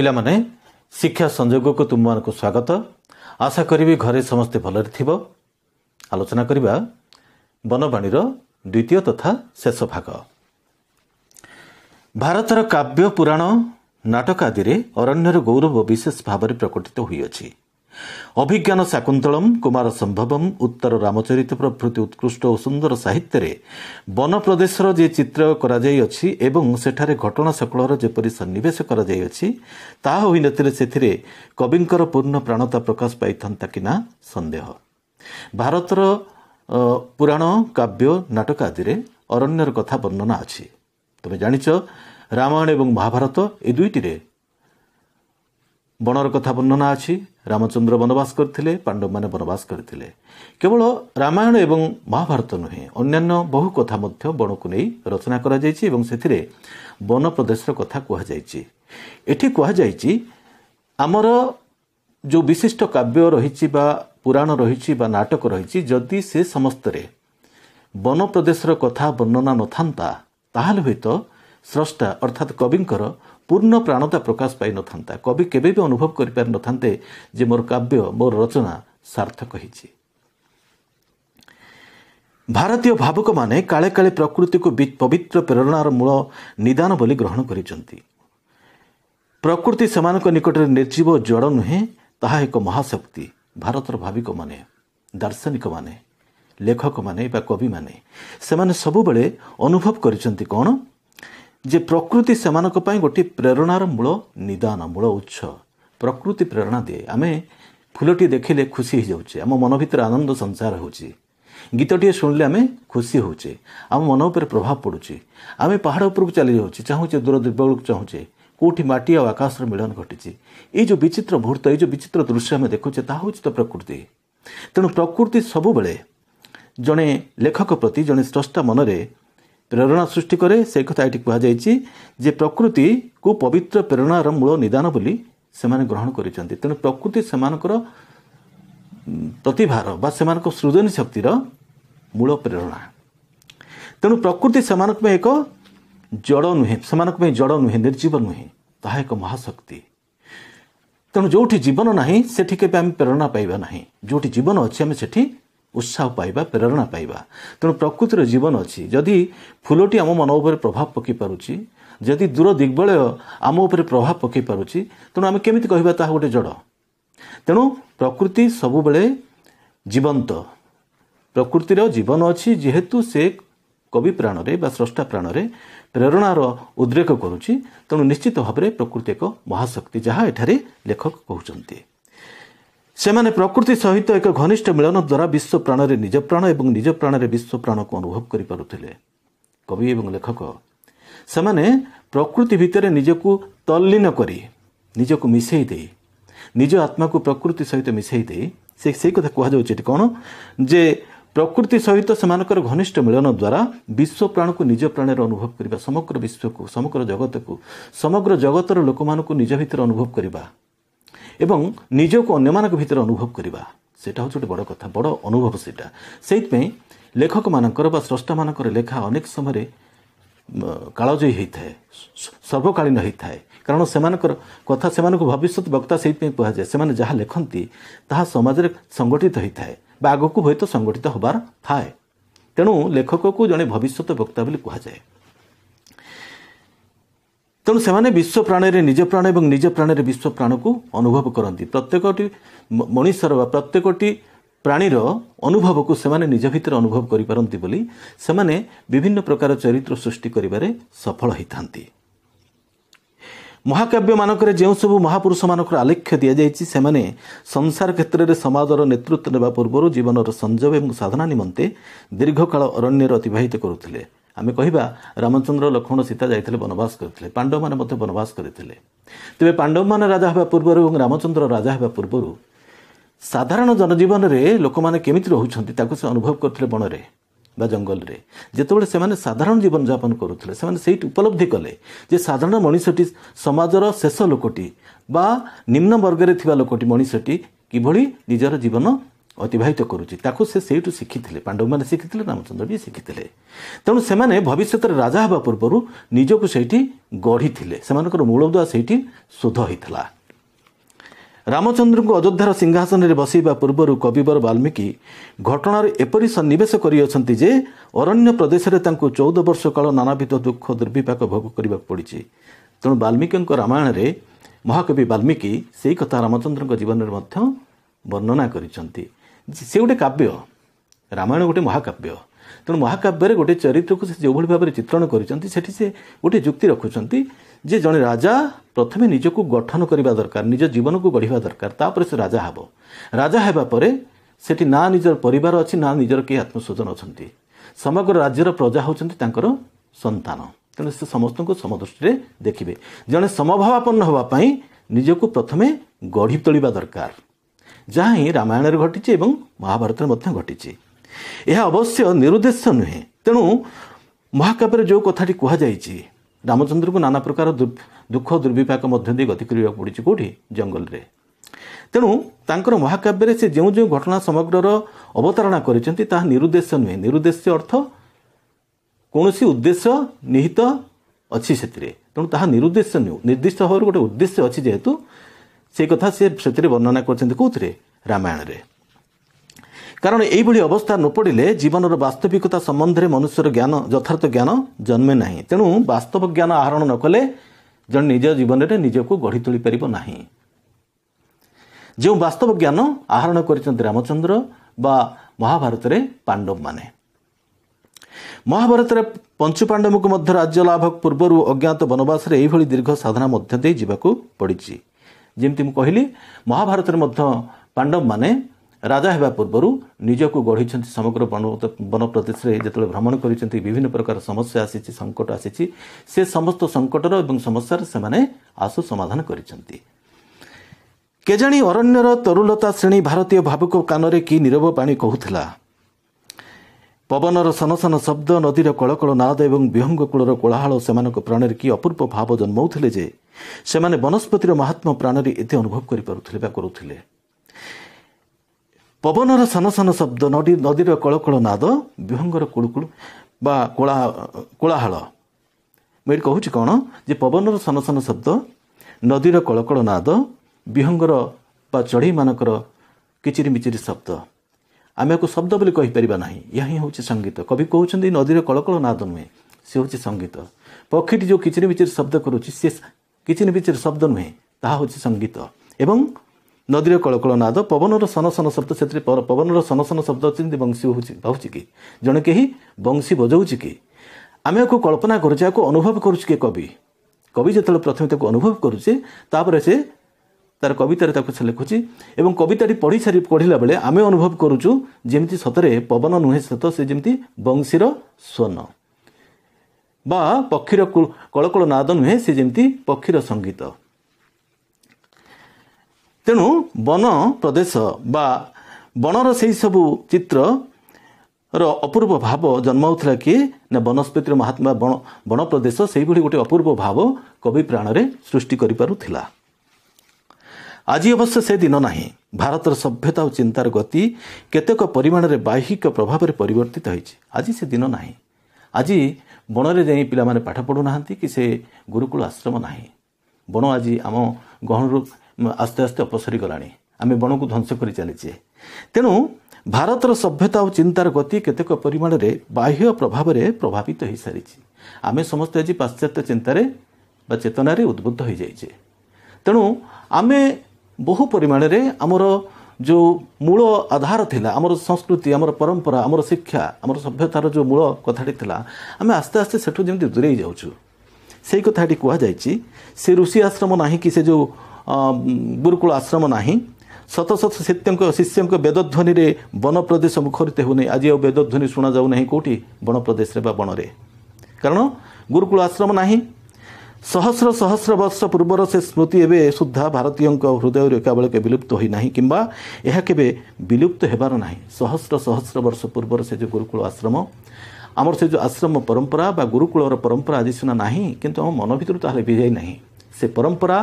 पिलामाने शिक्षा संयोग को तुम को स्वागत। आशा करी घरे समस्ते भलरे थिबो। आलोचना करिबा बनवाणी द्वितीय तथा शेष भाग। भारतर काव्य पुराण नाटक आदि रे अरण्यर गौरव विशेष भाव में प्रकटित होइअछि। अभिज्ञान शाकुंतलम कुमार संभवम उत्तर रामचरित प्रभृति उत्कृष्ट और सुंदर साहित्य रे वन प्रदेशर जे चित्र करा जाई अछि एवं सेठारे घटना सकलर जेपरि सन्निवेश करा जाई अछि ताहा होई नथिले सेथिरे कविंकर पूर्ण प्राणता प्रकाश पाइथंता कि ना संदेह। भारतर पुराण काव्य नाटक आदि रे अरण्यर कथा वर्णना अछि। तुम जानिच रामायण एवं महाभारत ए दुईटी रे बनर कथा वर्णना अछि। रामचंद्र वनवास करथिले, पांडव माने वनवास करथिले। केवल रामायण एवं महाभारत नुहे अन्यान्य बहु कथा मध्य वन को नहीं रचना करा जायछि एवं सेथिरे वन प्रदेश कथा कहा जायछि। एठी कहा जायछि आमर जो विशिष्ट काव्य रहिछि बा पुराण रहिछि बा नाटक रहिछि जदि से समस्त रे वन प्रदेश कथा वर्णना नथांता ताहाले होइतो स्रष्टा अर्थात कविंकर पूर्ण प्राणता प्रकाश पाई नथांता। कवि केबे भी अनुभव करि पार नथांते जे मोर काव्य मोर रचना सार्थक होइछि। भारतीय भावुक माने काले काले प्रकृति को पवित्र प्रेरणार मूल निदान बोली ग्रहण करिसंती। प्रकृति सेमानक निकटरे निर्जीव जड़ नुहे ताहा एक महाशक्ति। भारतर भाविक माने दार्शनिक माने लेखक माने बा कवि माने सेमाने सबु बेले अनुभव करिसंती कोन जे प्रकृति सेमानक पई गोटी प्रेरणार मूल निदान मूल उत्स। प्रकृति प्रेरणा दिए। आमे फुलटी देखिले खुशी हो जाउछे, आम मन भीतर आनंद संचार होउछे। गीतटी सुनले आमे खुशी होउछे, आम मन उपर प्रभाव पड़ुछे। आमे पहाड़ उपर को चली जाउछे, चाहूछे दूर दिव्यलोक को चाहूछे, कोठी माटी और आकाश मिलन घटिछे। ए जो विचित्र मुहूर्त ए जो विचित्र दृश्य आमे देखुछे ता होउछ तो प्रकृति। तेणु प्रकृति सबु बेले जणे लेखक प्रति जणे स्रष्टा मनरे प्रेरणा सृष्टि करे। से कथा ये कह जे प्रकृति को पवित्र प्रेरणार मूल निदान बोली सेमाने ग्रहण करिसंती। तेणु प्रकृति सेमानकर प्रतिभार बा सेमानक सृजन शक्तिर मूल प्रेरणा। तेणु प्रकृति सेमानक में एक जड़ नुहे, सेमानक में जड़ नुहे, निर्जीव नुहे, ताहा एक महाशक्ति। तेणु जोठी जीवन नाही सेठी केबे आमे प्रेरणा पाइबा नाही। जोठी जीवन अछि आमे सेठी उत्साह पाइबा, प्रेरणा पाइबा। तेणु प्रकृतिर जीवन अच्छी। जदि फुलटी आम मन उपर प्रभाव पकई पारुछि, जदि दूर दिग्बलय आम उपर प्रभाव पकई पारुछि, तेणु आम केमिति कहबा ताहा गोटे जड़। तेणु प्रकृति सबु बेले जीवंत। प्रकृतिर जीवन अच्छी जेहेतु से कवि प्राण रे बा स्रष्टा प्राण रे प्रेरणार उद्रेक करुछि। तेणु निश्चित भाव में प्रकृति एक महाशक्ति जहाँ एठारे लेखक कहउछन्ति। सेमाने प्रकृति सहित एक घनिष्ठ मिलन द्वारा विश्व प्राण रे निज प्राण एवं निज प्राण रे विश्व प्राण को अनुभव करि पारुथिले। कवि एवं लेखक सेमाने प्रकृति भितर निजको तल्लीन करी निजको मिसई दे निज आत्मा को प्रकृति सहित मिसई दे से कथा कह जाउछि कोन जे प्रकृति सहित सेमानकर घनिष्ठ मिलन द्वारा विश्व प्राण को निज प्राण रे अनुभव करिबा, समग्र विश्व को समग्र जगत को समग्र जगतर लोक मान को निज भितर अनुभव करिबा एवं निजको अन्यमानक भीतर अनुभव करवा सेटा होछ बड़ कथा, बड़ अनुभव सेटा। सेइतपई लेखक मानकर बा स्रष्टा मानकर लेखा अनेक समय कालजयी होता है, सर्वकालीन होता है। कारण सेमानकर कथा सेमानक भविष्यत वक्ता सेइतपई कहा जाय। सेमाने जहाँ लेखन्ति ताहा समाज रे संगठित होता है बा आगको होयतो संगठित होबार थाए। तेणु लेखक को जने भविष्यत वक्ता बोली कहा जाय। तेणु सेमाने विश्व प्राण रे निज प्राण एवं निज प्राण रे विश्व प्राण को अनुभव करती। प्रत्येकटी मनुष्यर बा प्रत्येकटी प्राणीर अनुभव को सेमाने निज भितर अनुभव करि पारंती बोली सेमाने विभिन्न प्रकार चरित्र सृष्टि करिबारे सफल होइथांती। महाकाव्य मानकरे जेउ सब महापुरुष मानकर आलेख्य दिया जायछि सेमाने संसार क्षेत्र में समाजर नेतृत्व नेबा पूर्व जीवनर संजोग एवं साधना निमंते दीर्घकाल अरण्यर अतिबाहित करुथिले। आमे कहिबा रामचंद्र लक्ष्मण सीता जाइथिले वनवास करथिले, पांडव माने मते वनवास करथिले। तेबे पांडव माने राजा हेबा पूर्व एवं रामचंद्र राजा हेबा पूर्व साधारण जनजीवन रे लोक माने केमिति रहुछन्ति ताको से अनुभव करथिले वन रे बा जंगल रे। जेतेबेले सेमाने साधारण जीवन यापन करुथिले सेमाने सेही उपलब्धि कले जे साधारण मनुष्यटी समाजर शेष लोकटी बा निम्न वर्ग रे थिबा लोकटी मनुष्यटी किभଳି निजर जीवन ଅତିବାହିତ କରୁଛି ତାକୁ ସେ ସେଇଠୁ ଶିଖିଥିଲେ। ପାଣ୍ଡବମାନେ ଶିଖିଥିଲେ, ରାମଚନ୍ଦ୍ର ବି ଶିଖିଥିଲେ। ତେଣୁ ସେମାନେ ଭବିଷ୍ୟତରେ ରାଜା ହେବା ପୂର୍ବରୁ ନିଜକୁ ସେଇଠି ଗଢ଼ିଥିଲେ, ସେମାନଙ୍କର ମୂଳଦୁଆ ସେଇଠି ଶୋଧ ହୋଇଥିଲା। ରାମଚନ୍ଦ୍ରଙ୍କୁ ଅଯୋଧ୍ୟାର ସିଂହାସନରେ ବସାଇବା ପୂର୍ବରୁ କବିବର ବାଲ୍ମୀକି ଘଟଣାରେ ଏପରି ସନ୍ନିବେଶ କରିଅଛନ୍ତି ଯେ ଅରଣ୍ୟ ପ୍ରଦେଶରେ ତାଙ୍କୁ 14 ବର୍ଷ କାଳ ନାନାବିଧ ଦୁଃଖ ଦୁର୍ବିପାକ ଭୋଗ କରିବାକୁ ପଡ଼ିଛି। ତେଣୁ ବାଲ୍ମୀକିଙ୍କ ରାମାୟଣରେ ମହାକବି ବାଲ୍ମୀକି ସେଇ କଥା ରାମଚନ୍ଦ୍ରଙ୍କ ଜୀବନରେ ମଧ୍ୟ ବର୍ଣ୍ଣନା କରିଛନ୍ତି। ସେ ଗୋଟେ କାବ୍ୟ, ରାମାୟଣ ଗୋଟେ ମହାକାବ୍ୟ। ତେଣୁ ମହାକାବ୍ୟରେ ଗୋଟେ ଚରିତ୍ରକୁ ସେ ଯେଉଁଭଳି ଭାବରେ ଚିତ୍ରଣ କରିଛନ୍ତି, ସେଠି ସେ ଗୋଟେ ଯୁକ୍ତି ରଖୁଛନ୍ତି ଯେ ଜଣେ ରାଜା ପ୍ରଥମେ ନିଜକୁ ଗଠନ କରିବା ଦରକାର, ନିଜ ଜୀବନକୁ ଗଢ଼ିବା ଦରକାର, ତାପରେ ସେ ରାଜା ହେବ। ରାଜା ହେବା ପରେ ସେଠି ନା ନିଜର ପରିବାର ଅଛି, ନା ନିଜର କେହି ଆତ୍ମସ୍ୱଜନ ଅଛନ୍ତି। ସମଗ୍ର ରାଜ୍ୟର ପ୍ରଜା ହେଉଛନ୍ତି ତାଙ୍କର ସନ୍ତାନ। ତେଣୁ ସେ ସମସ୍ତଙ୍କୁ ସମଦୃଷ୍ଟିରେ ଦେଖିବେ। ଜଣେ ସମଭାବାପନ୍ନ ହେବା ପାଇଁ ନିଜକୁ ପ୍ରଥମେ ଗଢ଼ି ତୋଳିବା ଦରକାର, ଯାହା ହିଁ ରାମାୟଣରେ ଘଟିଛି ଏବଂ ମହାଭାରତରେ ମଧ୍ୟ ଘଟିଛି। ଏହା ଅବଶ୍ୟ ନିରୁଦ୍ଦେଶ୍ୟ ନୁହେଁ। ତେଣୁ ମହାକାବ୍ୟରେ ଯେଉଁ କଥାଟି କୁହାଯାଇଛି, ରାମଚନ୍ଦ୍ରଙ୍କୁ ନାନା ପ୍ରକାର ଦୁଃଖ ଦୁର୍ବିପାକ ମଧ୍ୟ ଦେଇ ଗତି କରିବାକୁ ପଡ଼ିଛି। କେଉଁଠି? ଜଙ୍ଗଲରେ। ତେଣୁ ତାଙ୍କର ମହାକାବ୍ୟରେ ସେ ଯେଉଁ ଯେଉଁ ଘଟଣା ସମଗ୍ରର ଅବତାରଣା କରିଛନ୍ତି ତାହା ନିରୁଦ୍ଦେଶ୍ୟ ନୁହେଁ। ନିରୁଦ୍ଦେଶ୍ୟ ଅର୍ଥ କୌଣସି ଉଦ୍ଦେଶ୍ୟ ନିହିତ ଅଛି ସେଥିରେ। ତେଣୁ ତାହା ନିରୁଦ୍ଦେଶ୍ୟ ନୁହେଁ, ନିର୍ଦ୍ଦିଷ୍ଟ ଭାବରେ ଗୋଟେ ଉଦ୍ଦେଶ୍ୟ ଅଛି, ଯେହେତୁ ସେଇ କଥା ସେ ସେଥିରେ ବର୍ଣ୍ଣନା କରିଛନ୍ତି। କେଉଁଥିରେ? ରାମାୟଣରେ। କାରଣ ଏଇଭଳି ଅବସ୍ଥା ନ ପଡ଼ିଲେ ଜୀବନର ବାସ୍ତବିକତା ସମ୍ବନ୍ଧରେ ମନୁଷ୍ୟର ଜ୍ଞାନ, ଯଥାର୍ଥ ଜ୍ଞାନ ଜନ୍ମେ ନାହିଁ। ତେଣୁ ବାସ୍ତବ ଜ୍ଞାନ ଆହରଣ ନ କଲେ ଜଣେ ନିଜ ଜୀବନରେ ନିଜକୁ ଗଢ଼ି ତୋଳି ପାରିବ ନାହିଁ। ଯେଉଁ ବାସ୍ତବ ଜ୍ଞାନ ଆହରଣ କରିଛନ୍ତି ରାମଚନ୍ଦ୍ର ବା ମହାଭାରତରେ ପାଣ୍ଡବମାନେ। ମହାଭାରତରେ ପଞ୍ଚୁ ପାଣ୍ଡବଙ୍କୁ ମଧ୍ୟ ରାଜ୍ୟ ଲାଭ ପୂର୍ବରୁ ଅଜ୍ଞାତ ବନବାସରେ ଏଇଭଳି ଦୀର୍ଘ ସାଧନା ମଧ୍ୟ ଦେଇ ଯିବାକୁ ପଡ଼ିଛି। ଯେମିତି ମୁଁ କହିଲି, ମହାଭାରତରେ ମଧ୍ୟ ପାଣ୍ଡବମାନେ ରାଜା ହେବା ପୂର୍ବରୁ ନିଜକୁ ଗଢ଼ିଛନ୍ତି। ସମଗ୍ର ବନ ପ୍ରଦେଶରେ ଯେତେବେଳେ ଭ୍ରମଣ କରିଛନ୍ତି, ବିଭିନ୍ନ ପ୍ରକାର ସମସ୍ୟା ଆସିଛି, ସଙ୍କଟ ଆସିଛି, ସେ ସମସ୍ତ ସଙ୍କଟର ଏବଂ ସମସ୍ୟାର ସେମାନେ ଆଶୁ ସମାଧାନ କରିଛନ୍ତି। କେଜାଣି ଅରଣ୍ୟର ତରୁଲତା ଶ୍ରେଣୀ ଭାରତୀୟ ଭାବୁକ କାନରେ କି ନୀରବ ପାଣି କହୁଥିଲା। ପବନର ସନସନ ଶବ୍ଦ, ନଦୀର କଳକଳ ନାଦ ଏବଂ ବିହଙ୍ଗ କୂଳର କୋଳାହଳ ସେମାନଙ୍କ ପ୍ରାଣରେ କି ଅପୂର୍ବ ଭାବ ଜନ୍ମାଉଥିଲେ ଯେ ସେମାନେ ବନସ୍ପତିର ମହାତ୍ମା ପ୍ରାଣରେ ଏତେ ଅନୁଭବ କରିପାରୁଥିଲେ ବା କରୁଥିଲେ। ପବନର ସନସନ ଶବ୍ଦ, ନଦୀର କଳକଳ ନାଦ, ବିହଙ୍ଗର କୁଳୁକୁଳୁ ବା କୋଳାହଳ। ମୁଁ ଏଠି କହୁଛି କ'ଣ ଯେ ପବନର ସନସନ ଶବ୍ଦ, ନଦୀର କଳକଳ ନାଦ, ବିହଙ୍ଗର ବା ଚଢ଼େଇମାନଙ୍କର କିଚିରି ମିଚିରି ଶବ୍ଦ। ଆମେ ଏହାକୁ ଶବ୍ଦ ବୋଲି କହିପାରିବା ନାହିଁ, ଏହା ହିଁ ହେଉଛି ସଙ୍ଗୀତ। କବି କହୁଛନ୍ତି ନଦୀର କଳକଳ ନାଦ ନୁହେଁ, ସେ ହେଉଛି ସଙ୍ଗୀତ। ପକ୍ଷୀଟି ଯେଉଁ କିଚିରି ମିଚିରି ଶବ୍ଦ କରୁଛି, ସେ କିଚିରି ମିଚିରି ଶବ୍ଦ ନୁହେଁ, ତାହା ହେଉଛି ସଙ୍ଗୀତ। ଏବଂ ନଦୀର କଳକଳ ନାଦ, ପବନର ସନସନ ଶବ୍ଦ, ସେଥିରେ ପବନର ସନସନ ଶବ୍ଦ ଅଛନ୍ତି, ବଂଶୀ ବାହୁଛି କି, ଜଣେ କେହି ବଂଶୀ ବଜାଉଛି କି। ଆମେ ଏହାକୁ କଳ୍ପନା କରୁଛେ, ଏହାକୁ ଅନୁଭବ କରୁଛୁ କି କବି। କବି ଯେତେବେଳେ ପ୍ରଥମେ ତାକୁ ଅନୁଭବ କରୁଛେ, ତାପରେ ସେ ତାର କବିତାରେ ତାକୁ ସେ ଲେଖୁଛି ଏବଂ କବିତାଟି ପଢ଼ିଲା ବେଳେ ଆମେ ଅନୁଭବ କରୁଛୁ ଯେମିତି ସତରେ ପବନ ନୁହେଁ ସତ, ସେ ଯେମିତି ବଂଶୀର ସ୍ୱନ ବା ପକ୍ଷୀର କଳକଳ ନାଦ ନୁହେଁ, ସେ ଯେମିତି ପକ୍ଷୀର ସଙ୍ଗୀତ। ତେଣୁ ବନ ପ୍ରଦେଶ ବା ବଣର ସେହି ସବୁ ଚିତ୍ରର ଅପୂର୍ବ ଭାବ ଜନ୍ମାଉଥିଲା କିଏ ନା ବନସ୍ପତିର ମହାତ୍ମା ବନ ପ୍ରଦେଶ ସେହିଭଳି ଗୋଟେ ଅପୂର୍ବ ଭାବ କବି ପ୍ରାଣରେ ସୃଷ୍ଟି କରିପାରୁଥିଲା। ଆଜି ଅବଶ୍ୟ ସେ ଦିନ ନାହିଁ। ଭାରତର ସଭ୍ୟତା ଓ ଚିନ୍ତାର ଗତି କେତେକ ପରିମାଣରେ ବାହ୍ୟିକ ପ୍ରଭାବରେ ପରିବର୍ତ୍ତିତ ହୋଇଛି। ଆଜି ସେ ଦିନ ନାହିଁ। ଆଜି ବଣରେ ଯାଇ ପିଲାମାନେ ପାଠ ପଢ଼ୁନାହାନ୍ତି କି ସେ ଗୁରୁକୁଳ ଆଶ୍ରମ ନାହିଁ। ବଣ ଆଜି ଆମ ଗହଣରୁ ଆସ୍ତେ ଆସ୍ତେ ଅପସରି ଗଲାଣି। ଆମେ ବଣକୁ ଧ୍ୱଂସ କରି ଚାଲିଛେ। ତେଣୁ ଭାରତର ସଭ୍ୟତା ଓ ଚିନ୍ତାର ଗତି କେତେକ ପରିମାଣରେ ବାହ୍ୟ ପ୍ରଭାବରେ ପ୍ରଭାବିତ ହୋଇସାରିଛି। ଆମେ ସମସ୍ତେ ଆଜି ପାଶ୍ଚାତ୍ୟ ଚିନ୍ତାରେ ବା ଚେତନାରେ ଉଦ୍ବୁଦ୍ଧ ହୋଇଯାଇଛେ। ତେଣୁ ଆମେ ବହୁ ପରିମାଣରେ ଆମର ଯେଉଁ ମୂଳ ଆଧାର ଥିଲା, ଆମର ସଂସ୍କୃତି, ଆମର ପରମ୍ପରା, ଆମର ଶିକ୍ଷା, ଆମର ସଭ୍ୟତାର ଯେଉଁ ମୂଳ କଥାଟି ଥିଲା, ଆମେ ଆସ୍ତେ ଆସ୍ତେ ସେଠୁ ଯେମିତି ଦୂରେଇ ଯାଉଛୁ। ସେଇ କଥାଟି କୁହାଯାଇଛି, ସେ ଋଷି ଆଶ୍ରମ ନାହିଁ କି ସେ ଯେଉଁ ଗୁରୁକୁଳ ଆଶ୍ରମ ନାହିଁ। ଶତ ଶତ ଶିଷ୍ୟଙ୍କ ବେଦଧ୍ୱନିରେ ବନ ପ୍ରଦେଶ ମୁଖରିତ ହେଉନାହିଁ। ଆଜି ଆଉ ବେଦଧ୍ୱନି ଶୁଣାଯାଉ ନାହିଁ କେଉଁଠି? ବନ ପ୍ରଦେଶରେ ବା ବଣରେ। କାରଣ ଗୁରୁକୁଳ ଆଶ୍ରମ ନାହିଁ। ସହସ୍ର ସହସ୍ର ବର୍ଷ ପୂର୍ବର ସେ ସ୍ମୃତି ଏବେ ସୁଦ୍ଧା ଭାରତୀୟଙ୍କ ହୃଦୟରୁ ଏକାବେଳକେ ବିଲୁପ୍ତ ହୋଇନାହିଁ କିମ୍ବା ଏହା କେବେ ବିଲୁପ୍ତ ହେବାର ନାହିଁ। ସହସ୍ର ସହସ୍ର ବର୍ଷ ପୂର୍ବର ସେ ଯେଉଁ ଗୁରୁକୁଳ ଆଶ୍ରମ, ଆମର ସେ ଯେଉଁ ଆଶ୍ରମ ପରମ୍ପରା ବା ଗୁରୁକୁଳର ପରମ୍ପରା ଆଜି ସିନା ନାହିଁ, କିନ୍ତୁ ଆମ ମନ ଭିତରୁ ତାହେଲେ ବିଯାଇ ନାହିଁ। से परंपरा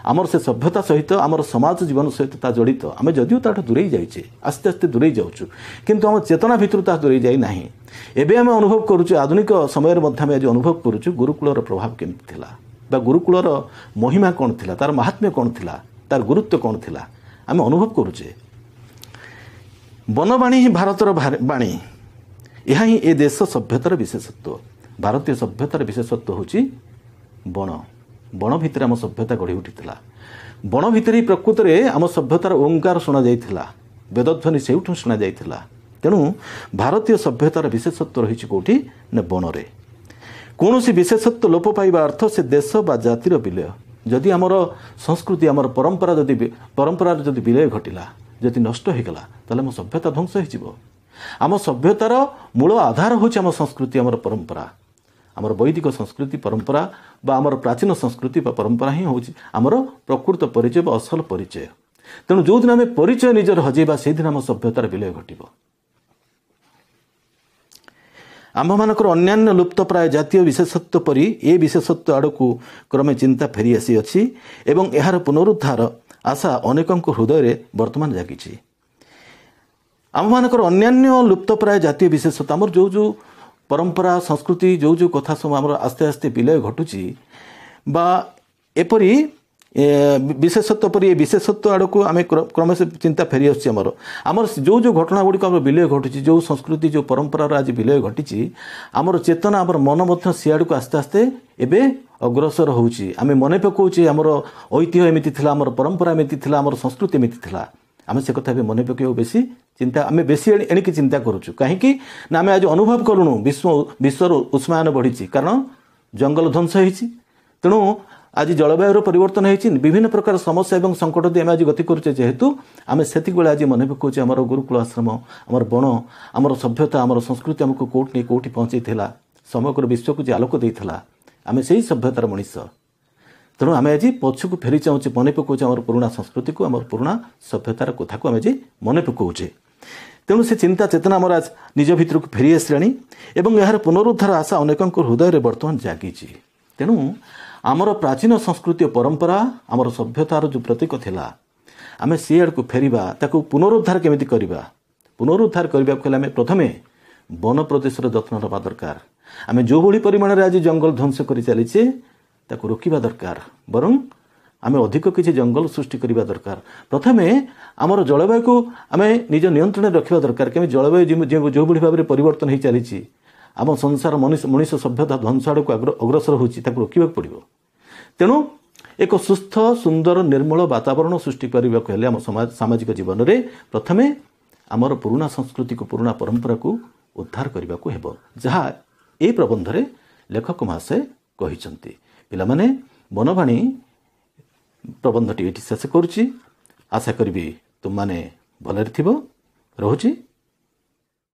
आमर से सभ्यता सहित आमर समाज जीवन सहित ता जड़ित आम जदिव ताठ दूरे जाइए आस्ते आस्ते दूरे जाऊँ किंतु आम चेतना भितर ता दूरे जाई ना एवं आम अनुभव करुचु आधुनिक समय आज अनुभव करुचु गुरुकुलर प्रभाव केमती थिला गुरुकुलर महिमा कौन थिला तार महात्म्य कौन थिला तार गुरुत्व कौन थिला आम अनुभव करुचे बनवाणी ही भारतर बाणी यह ही ए देश सभ्यतार विशेषत्व भारतीय सभ्यतार विशेषत्व होची बण बण भितर आम सभ्यता गढ़ी उठीला बण भितर ही प्रकृत में आम सभ्यतार ओंकार शुणा जाइथिला वेदध्वनि सेउठु शुणा जाइथिला तेणु भारतीय सभ्यतार विशेषत्व रही कौटी ना बणरे कौन विशेषत्व लोप पाइबा अर्थ से देश बा जातिर विलय जदि आमर संस्कृति आमर परंपरा जदि विलय घटिला जदि नष्ट हो गला ताले आम सभ्यता ध्वंस हो आम सभ्यतार मूल आधार होची आम संस्कृति आमर परंपरा आमर वैदिक संस्कृति परंपरा बा आमर प्राचीन संस्कृति बा परंपरा ही होची आमर प्रकृत परिचय बा असल परिचय तेणु जो दिन आम परिचय निजर हजेबा से दिन आम सभ्यतार विलय घटिबो आम मानकर अन्यान्य लुप्त प्राय जातीय विशेषत्व परी ए विशेषत्व आड़कू क्रमे चिंता फेरी आसी अछि एवं एहार पुनरुद्धार आशा अनेकों हृदय रे वर्तमान जागिछि आम मानकर अन्यान्य लुप्त प्राय जातीय विशेषत्व आमर जो जो परंपरा संस्कृति जो जो कथा सब आमर आस्ते आस्ते विलय घटुची बा एपरी विशेषत्व पर विशेषत्व आड़क आम क्रमश चिंता फेरी आमर आमर जो जो घटना गुड़िक विलय घटुची जो संस्कृति जो परंपरार आज विलय घटी आमर चेतना आमर मन मध्य सियाड़क आस्ते आस्ते एबे अग्रसर होउची आमे मने पकाउची आमर ऐतिह्य एमिति थिला आमर परंपरा एमिति थिला आमर संस्कृति एमिति थिला आमे से कथा मने पकाइबो बेसी चिंता आमे बेसी एणिकी चिंता करूछु कहीं ना आमे आज अनुभव करूनु विश्वर उष्मायन बढ़ी कारण जंगल ध्वंस होईची तेणु आज जलवायु परिवर्तन होती विभिन्न प्रकार समस्या और संकट दी आम आज गति करुचे जेहेतु आम से आज मन पकाचे आम गुरुकुल आश्रम आम बण आम सभ्यता आम संस्कृति आमको कौटी कौटी पहुँचे समग्र विश्व को आलोक देता आम से ही सभ्यतार मनीष तेणु आम आज पछक फेरी चाहूँ मन पकाचे आम पुराणा संस्कृति को आम पुराणा सभ्यतार कथा को आम आज मन पकाचे तेणु से चिंता चेतना आम आज निज भितर को फेरी आसलाणी एवं यार पुनरुद्धार आशा अनेकों हृदय में बर्तमान जागी तेणु आमर प्राचीन संस्कृति और परंपरा आमर सभ्यतार जो प्रतीक थिला आम सी आड़ को फेरिबा ताकू पुनरुद्धार केमिति करिबा पुनरुद्धार करबा कहले आम प्रथमे वन प्रदेश जत्न नवा दरकार आम जो भली परिमाण रे आज जंगल ध्वंस करि चलीचे ताकू रोकिबा दरकार बरं आम अधिक किसी जंगल सृष्टि करबा दरकार प्रथमे आमर जलवायु को आम निज नियंत्रण रखिबा दरकार केमि जलवायु जो भली भाव में परिवर्तन हो चली आम संसार मनीष सभ्यता ध्वंस आड़ को अग्रसर होची ताकू रोकिबा पड़िबो तेणु एक सुस्थ सुंदर निर्मल वातावरण सृष्टि करने को आम सामाजिक जीवन में प्रथमे आमर पुराणा संस्कृति को पुराणा परंपरा को उद्धार करने को हेबो जहाँ ए प्रबंध रे लेखक महाशय कहिसंती पिलामाने बनवाणी प्रबंधटी एटी शेष करुछि आशा करी तुम माने भलरे थिबो रहुछि।